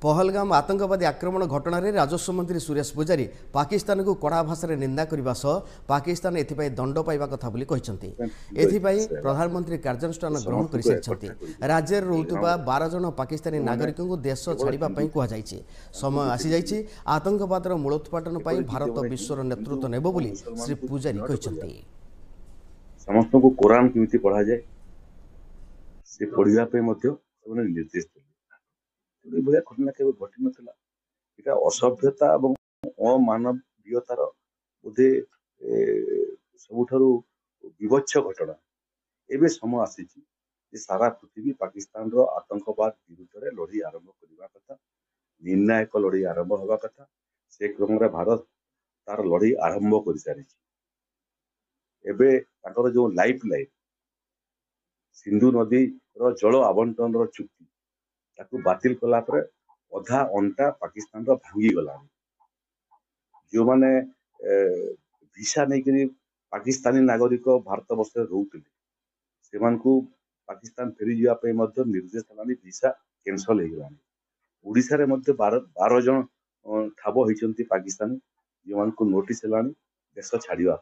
पहलगाम आतंकवादी आक्रमण घटना राजस्व मंत्री सुरेश पूजारी पाकिस्तान को कड़ा भाषा निंदा करने सह पाकिस्तान एथिपाई दंड पाइबा कथा बोली कहते। एथिपाई प्रधानमंत्री कार्यानुष्ठान ग्रहण कर सारी राज्य रोकुवा 12 जन पाकिस्तानी नागरिक को देश छाड़ापी कहुई। समय आसी जाइए आतंकवादर मूलोत्पाटन पर भारत विश्वर नेतृत्व नेब बोली श्री पूजारी कहते। समस्त को कुरान केमिति पढ़ा जाए से पढ़ा निर्देश देले भाया घटना केवल घटी नाला यहाँ असभ्यता और अमानवीयतार बोधे सबुठारु विवच्छ घटना एवं समय आसी सारा पृथ्वी पाकिस्तान रो आतंकवाद विरुद्ध में लड़ाई आरंभ करने कथा निर्णायक लड़ाई आरंभ होगा कथा से क्रम भारत तार लड़ाई आरंभ कर सारी एवं जो लाइफ लाइन सिंधु नदी रो जल आवंटन रो चुक्ति ताकू बातिल कला पर अधा अंटा पाकिस्तान रो भांगी गला जो माने भिसा नहीं करी पाकिस्तानी नागरिक भारत वर्ष रोते से पाकिस्तान फेरी जावाई निर्देश देलानी भिसा कैंसल हो गलानी ओडिशा रे मध्य 12 जन ठाब होती पाकिस्तानी जो नोटिस देश छाड़वा